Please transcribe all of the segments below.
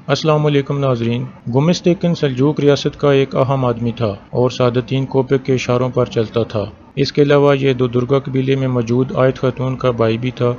السلام علیکم ناظرین۔ گمستیکن سلجوق ریاست کا ایک اہم آدمی تھا اور سعادتین کوپک کے اشاروں پر چلتا تھا۔ اس کے علاوہ یہ دودرگا قبیلے میں موجود آیت خاتون کا بھائی بھی تھا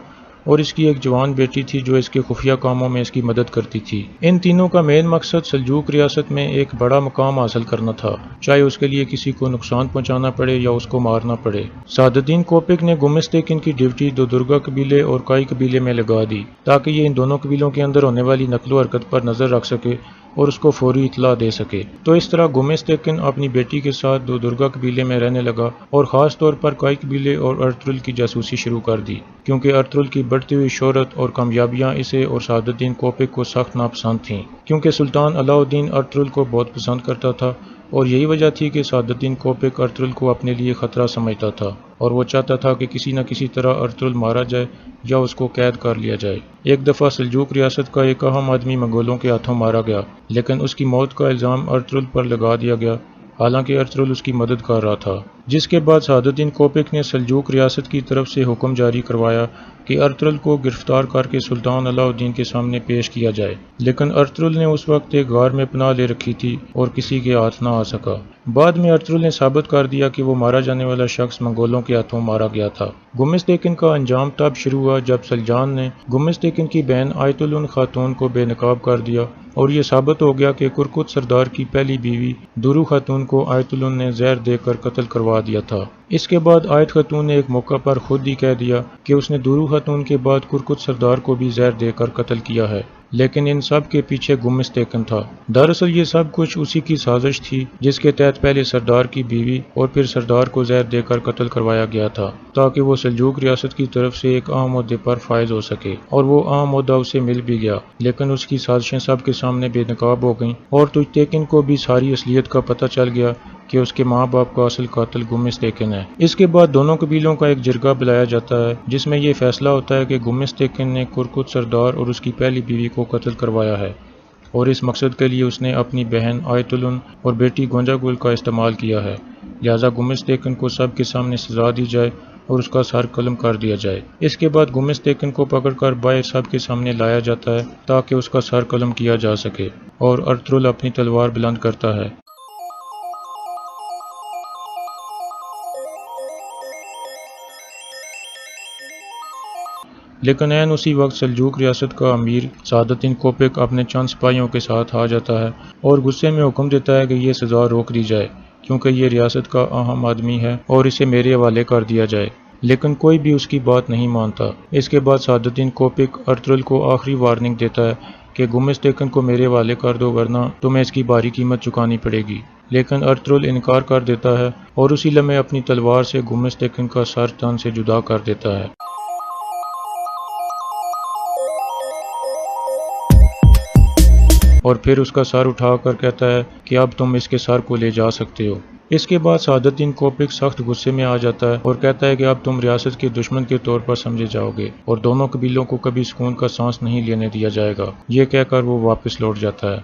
اور اس کی ایک جوان بیٹی تھی جو اس کے خفیہ کاموں میں اس کی مدد کرتی تھی۔ ان تینوں کا مین مقصد سلجوق ریاست میں ایک بڑا مقام حاصل کرنا تھا، چاہے اس کے لیے کسی کو نقصان پہنچانا پڑے یا اس کو مارنا پڑے۔ سعادتین کوپک نے گمستیکن کی ڈیوٹی دودرگا قبیلے اور کائی قبیلے میں لگا دی تاکہ یہ ان دونوں قبیلوں کے اندر ہونے والی نقل و حرکت پر نظر رکھ سکے اور اس کو فوری اطلاع دے سکے۔ تو اس طرح گمستیکن اپنی بیٹی کے ساتھ دودرگا قبیلے میں رہنے لگا اور خاص طور پر کائی قبیلے اور ارطغرل کی جاسوسی شروع کر دی، کیونکہ ارطغرل کی بڑھتی ہوئی شہرت اور کامیابیاں اسے اور سعادتین کوپک کو سخت ناپسند تھیں، کیونکہ سلطان علاء الدین ارطغرل کو بہت پسند کرتا تھا اور یہی وجہ تھی کہ سعادتین کوپک ارطغرل کو اپنے لیے خطرہ سمجھتا تھا اور وہ چاہتا تھا کہ کسی نہ کسی طرح ارطغرل مارا جائے یا اس کو قید کر لیا جائے۔ ایک دفعہ سلجوق ریاست کا ایک اہم آدمی منگولوں کے ہاتھوں مارا گیا، لیکن اس کی موت کا الزام ارطغرل پر لگا دیا گیا، حالانکہ ارطغرل اس کی مدد کر رہا تھا، جس کے بعد سعادتین کوپک نے سلجوق ریاست کی طرف سے حکم جاری کروایا کہ ارطغرل کو گرفتار کر کے سلطان علاء الدین کے سامنے پیش کیا جائے، لیکن ارطغرل نے اس وقت ایک غار میں پناہ لے رکھی تھی اور کسی کے ہاتھ نہ آ سکا۔ بعد میں ارطغرل نے ثابت کر دیا کہ وہ مارا جانے والا شخص منگولوں کے ہاتھوں مارا گیا تھا۔ گمستیکن کا انجام تب شروع ہوا جب سلجان نے گمستیکن کی بہن آیت الن خاتون کو بے نقاب کر دیا اور یہ ثابت ہو گیا کہ کرکت سردار کی پہلی بیوی دورو خاتون کو آیت الن نے زہر دے کر قتل کروا دیا تھا۔ اس کے بعد آیت خاتون نے ایک موقع پر خود ہی کہہ دیا کہ اس نے دورو خاتون کے بعد کرکت سردار کو بھی زہر دے کر قتل کیا ہے، لیکن ان سب کے پیچھے گمستیکن تھا۔ دراصل یہ سب کچھ اسی کی سازش تھی جس کے تحت پہلے سردار کی بیوی اور پھر سردار کو زہر دے کر قتل کروایا گیا تھا تاکہ وہ سلجوق ریاست کی طرف سے ایک اہم عہدے پر فائز ہو سکے، اور وہ اہم عہدہ اسے مل بھی گیا، لیکن اس کی سازشیں سب کے سامنے بے نقاب ہو گئیں اور تجتیکن کو بھی ساری اصلیت کا پتہ چل گیا کہ اس کے ماں باپ کا اصل قاتل گمستیکن ہے۔ اس کے بعد دونوں قبیلوں کا ایک جرگہ بلایا جاتا ہے جس میں یہ فیصلہ ہوتا ہے کہ گمستیکن نے کرکت سردار اور اس کی پہلی بیوی کو قتل کروایا ہے اور اس مقصد کے لیے اس نے اپنی بہن آیت الن اور بیٹی گونجا گل کا استعمال کیا ہے، لہذا گمستیکن کو سب کے سامنے سزا دی جائے اور اس کا سر قلم کر دیا جائے۔ اس کے بعد گمستیکن کو پکڑ کر باہر سب کے سامنے لایا جاتا ہے تاکہ اس کا سر قلم کیا جا سکے، اور ارطغرل اپنی تلوار بلند کرتا ہے۔ لیکن عین اسی وقت سلجوق ریاست کا امیر سعادتین کوپک اپنے چند سپاہیوں کے ساتھ آ جاتا ہے اور غصے میں حکم دیتا ہے کہ یہ سزا روک دی جائے کیونکہ یہ ریاست کا اہم آدمی ہے اور اسے میرے حوالے کر دیا جائے، لیکن کوئی بھی اس کی بات نہیں مانتا۔ اس کے بعد سعادتین کوپک ارطغرل کو آخری وارننگ دیتا ہے کہ گمستیکن کو میرے حوالے کر دو ورنہ تمہیں اس کی بھاری قیمت چکانی پڑے گی، لیکن ارطغرل انکار کر دیتا ہے اور اسی لمحے اپنی تلوار سے گمستیکن کا سر تن سے جدا کر دیتا ہے۔ اور پھر اس کا سر اٹھا کر کہتا ہے کہ اب تم اس کے سر کو لے جا سکتے ہو۔ اس کے بعد سعادتین کوپک سخت غصے میں آ جاتا ہے اور کہتا ہے کہ اب تم ریاست کے دشمن کے طور پر سمجھے جاؤ گے اور دونوں قبیلوں کو کبھی سکون کا سانس نہیں لینے دیا جائے گا۔ یہ کہہ کر وہ واپس لوٹ جاتا ہے۔